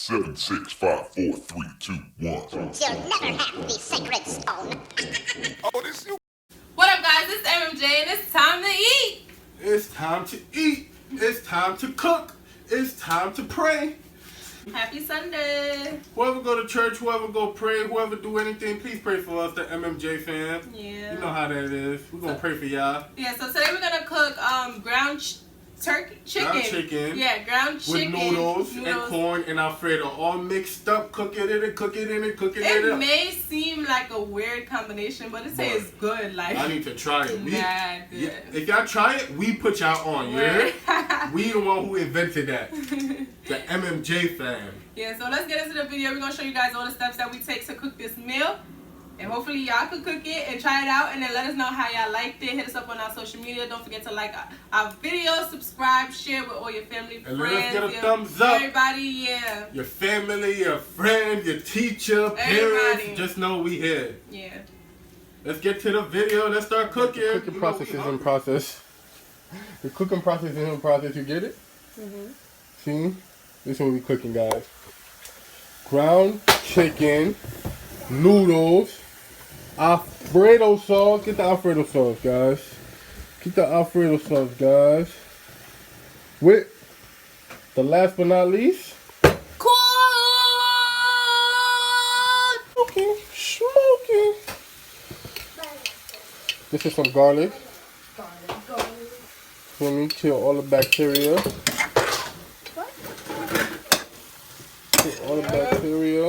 7, 6, 5, 4, 3, 2, 1. You'll never have the sacred stone. Oh, this you. What up, guys? It's MJ, and it's time to eat. It's time to eat. It's time to cook. It's time to pray. Happy Sunday. Whoever go to church, whoever go pray, whoever do anything, please pray for us, the MMJ fam. Yeah. You know how that is. We're going to pray for y'all. Yeah, so today we're going to cook ground chicken. Ground chicken. Yeah, ground chicken. With noodles and corn and Alfredo all mixed up. Cook it in it, cook it in it, cook it in it. It may seem like a weird combination, but it tastes good. Like, I need to try it. Mad good. Yeah, if y'all try it, we put y'all on, yeah? We the one who invented that. The MMJ fam. Yeah, so let's get into the video. We're going to show you guys all the steps that we take to cook this meal. And hopefully y'all could cook it and try it out, and then let us know how y'all liked it. Hit us up on our social media. Don't forget to like our videos, subscribe, share with all your family, and friends. Let us get a thumbs up. Everybody, yeah. Your family, your friend, your teacher, parents. Just know we here. Yeah. Let's get to the video. Let's start cooking. The cooking process is in process. The cooking process is in process. You get it? See? This is what we cooking, guys. Ground chicken, noodles, Alfredo sauce. Get the Alfredo sauce, guys. Get the Alfredo sauce, guys. With the last but not least, Corn! Smoking. This is some garlic. For me, kill all the bacteria. Kill all the bacteria.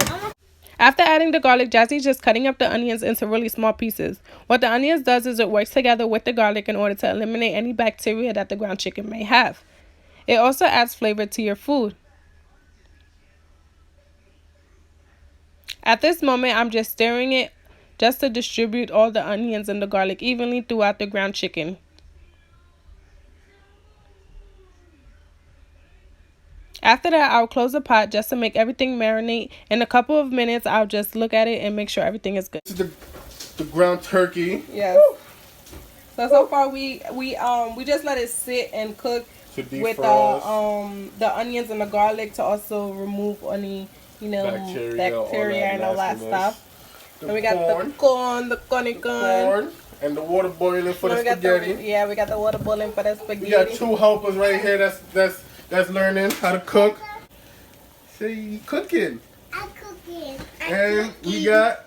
After adding the garlic, Jazzy's just cutting up the onions into really small pieces. What the onions does is it works together with the garlic in order to eliminate any bacteria that the ground chicken may have. It also adds flavor to your food. At this moment, I'm just stirring it just to distribute all the onions and the garlic evenly throughout the ground chicken. After that, I'll close the pot just to make everything marinate. In a couple of minutes, I'll just look at it and make sure everything is good. This is the ground turkey. Yes. So far we just let it sit and cook with the onions and the garlic to also remove any bacteria and all that stuff. And we got the corn, and the water boiling for the spaghetti. We got the water boiling for the spaghetti. We got two helpers right here that's learning how to cook. See, cooking. I'm cooking. And we got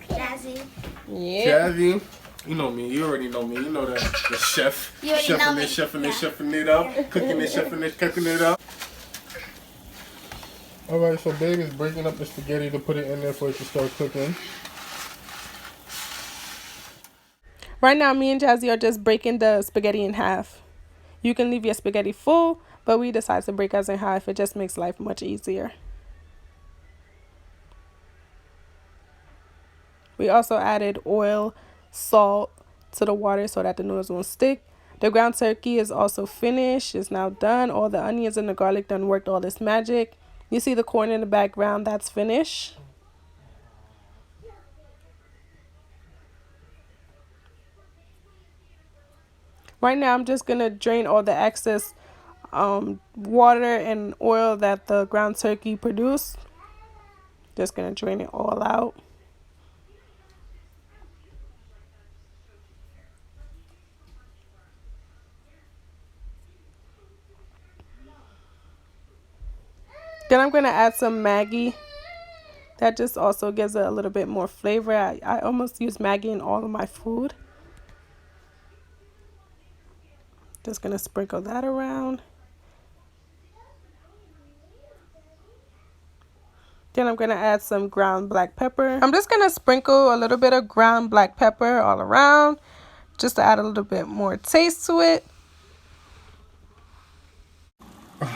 Jazzy. Yeah. Jazzy. You know me. You already know me. You know the chef. You already know me. Chefing it up. Cooking it up. Alright, so babe is breaking up the spaghetti to put it in there for it to start cooking. Right now, me and Jazzy are just breaking the spaghetti in half. You can leave your spaghetti full, but we decided to break ours in half. It just makes life much easier. We also added oil, salt to the water so that the noodles won't stick. The ground turkey is also finished. It's now done. All the onions and the garlic done worked all this magic. You see the corn in the background, that's finished. Right now, I'm just going to drain all the excess water and oil that the ground turkey produced. Just going to drain it all out. Then I'm going to add some Maggi. That just also gives it a little bit more flavor. I almost use Maggi in all of my food. Just going to sprinkle that around. Then I'm going to add some ground black pepper. I'm just going to sprinkle a little bit of ground black pepper all around, just to add a little bit more taste to it.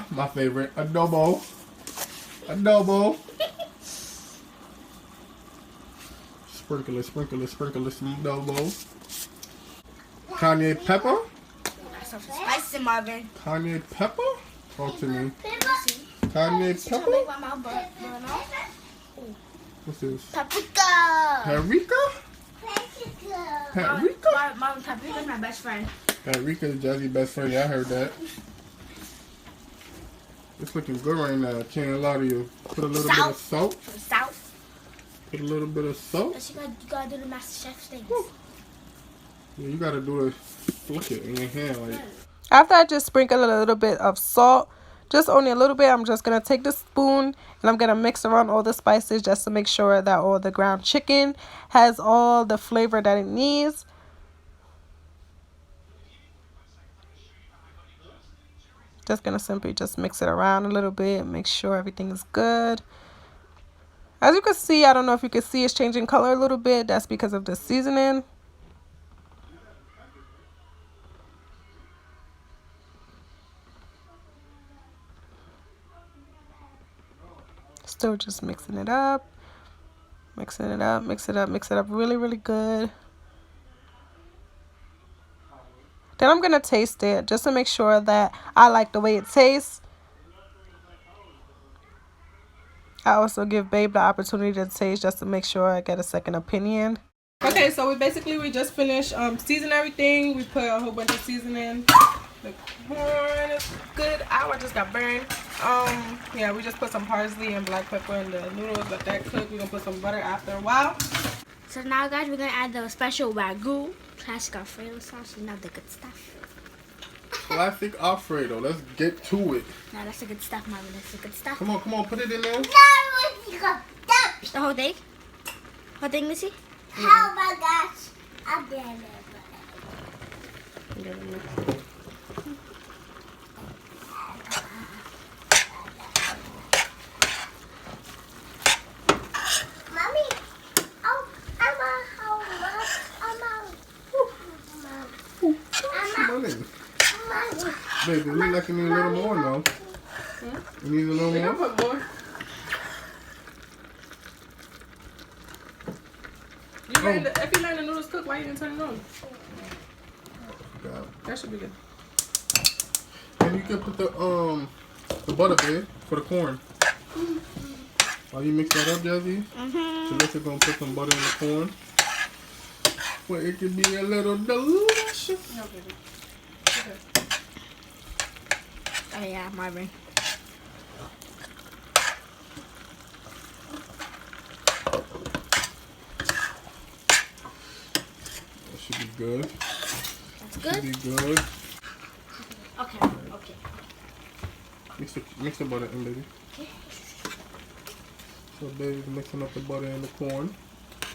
My favorite, adobo. Sprinkle it, some adobo. Kanye pepper. Spicy, Marvin. Kanye pepper? Talk to me. Kanye pepper? What's this? Paprika. Paprika? Mom, paprika's my best friend. Paprika is Jazzy's best friend. Yeah, I heard that. It's looking good right now. Can't lie to you. Put a little bit of salt. Salt. Put a little bit of salt. You gotta do the Master Chef things. Yeah, you gotta do it. Flick it in your hand like. After I just sprinkle a little bit of salt, just only a little bit, I'm just gonna take the spoon and I'm gonna mix around all the spices just to make sure that all the ground chicken has all the flavor that it needs. Just gonna simply just mix it around a little bit, make sure everything is good. As you can see, I don't know if you can see it's changing color a little bit. That's because of the seasoning. Still just mixing it up. Mixing it up, mix it up, mix it up really, really good. Then I'm gonna taste it just to make sure that I like the way it tastes. I also give Babe the opportunity to taste just to make sure I get a second opinion. Okay, so we just finished seasoning everything. We put a whole bunch of seasoning. The corn is good. Ow, I just got burned. Yeah, we just put some parsley and black pepper in the noodles. Let that cook. We're gonna put some butter after a while. So now, guys, we're gonna add the special Wagyu classic Alfredo sauce. You know the good stuff. Classic Alfredo. Let's get to it. Now that's the good stuff, Marvin. That's the good stuff. Come on, put it in there. The whole thing? Whole thing, Missy? Oh my gosh. I'm dead. Mommy. Oh, I'm Smelling. Baby, we like it need a little more now. You need a little more? Put more. If you let the noodles cook, why you didn't turn it on? That should be good. And you can put the butter there for the corn. While you mix that up, Jazzy, so let's gonna put some butter in the corn. Well, it can be a little delicious. No, baby. Okay. Oh, yeah, Marvin. That should be good. That's good? Should be good. Okay. Mix the butter in, baby. Okay. So baby's mixing up the butter and the corn.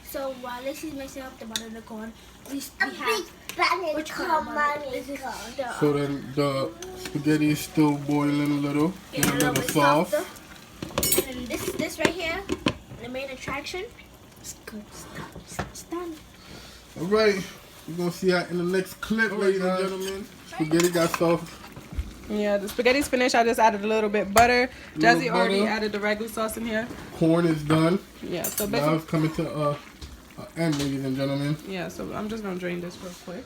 So while Lizzie's mixing up the butter and the corn, we A have... big button. Which Come corn? on, This is the... So then the spaghetti is still boiling a little, Getting getting a little soft. softer. And then this right here, the main attraction, is good stuff. It's done. All right, we're gonna see that in the next clip, ladies and gentlemen. Spaghetti got soft. Yeah, the spaghetti's finished. I just added a little bit butter. Little Jazzy already butter. added the ragu sauce in here. Corn is done. Yeah, so Now basically, it's coming to end, ladies and gentlemen. yeah, so I'm just gonna drain this real quick.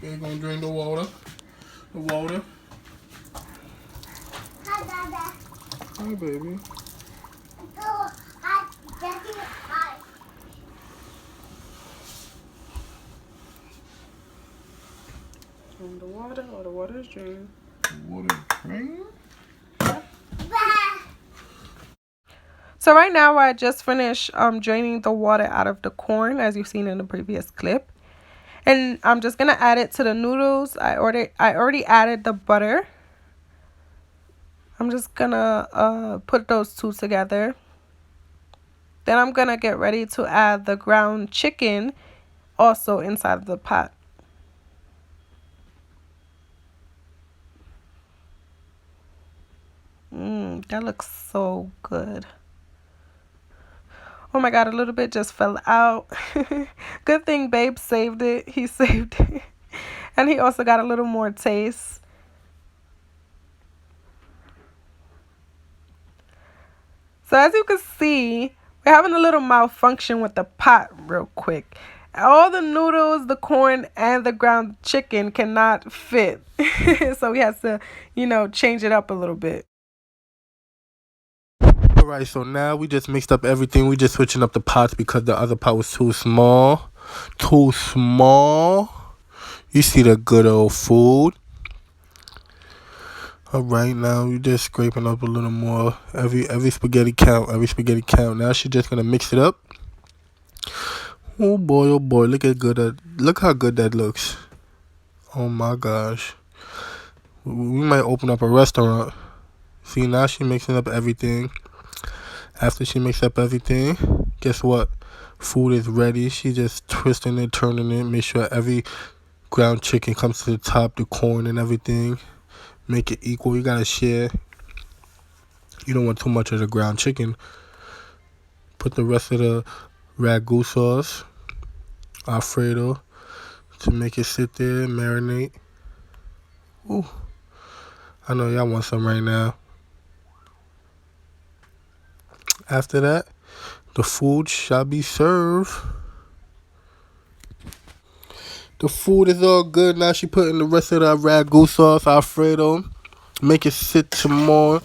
We're gonna drain the water. Hi, Dada. Hi, baby. Oh, hi, Daddy. Hi. Drain the water. All the water is drained. Water drain. So right now I just finished draining the water out of the corn, as you've seen in the previous clip. And I'm just gonna add it to the noodles. I already added the butter. I'm just gonna put those two together. Then I'm gonna get ready to add the ground chicken also inside of the pot. That looks so good. Oh my god, a little bit just fell out. Good thing Babe saved it. He saved it. And he also got a little more taste. So as you can see, we're having a little malfunction with the pot real quick. All the noodles, the corn, and the ground chicken cannot fit. So we have to, change it up a little bit. Alright, so now we just mixed up everything. We just switching up the pots because the other pot was too small. Too small. You see the good old food. All right, now you just scraping up a little more. Every spaghetti count. Every spaghetti count. Now she's just gonna mix it up. Oh boy, look how good that looks. Oh my gosh. We might open up a restaurant. See, now she mixing up everything. After she mixed up everything, guess what? Food is ready. She just twisting it, turning it, make sure every ground chicken comes to the top, the corn and everything. Make it equal. You gotta share. You don't want too much of the ground chicken. Put the rest of the ragu sauce, Alfredo, to make it sit there, marinate. Ooh, I know y'all want some right now. After that, the food shall be served. The food is all good. Now she putting the rest of the ragu sauce, Alfredo. Make it sit some more.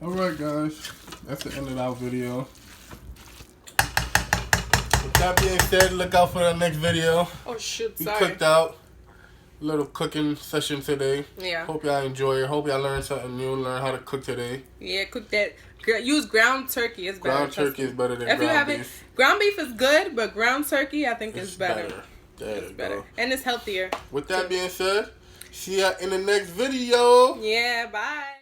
Alright guys, that's the end of our video. With that being said, look out for the next video. Oh shoot, We sorry. cooked out. Little cooking session today. Yeah. Hope y'all enjoy it. Hope y'all learned something new. Learn how to cook today. Yeah, cook that. Use ground turkey. It's better. Ground turkey is better than if you ground haven't, beef. ground beef is good, but ground turkey I think is better. There It's you better, go. and it's healthier. With that being said, see ya in the next video. Yeah. Bye.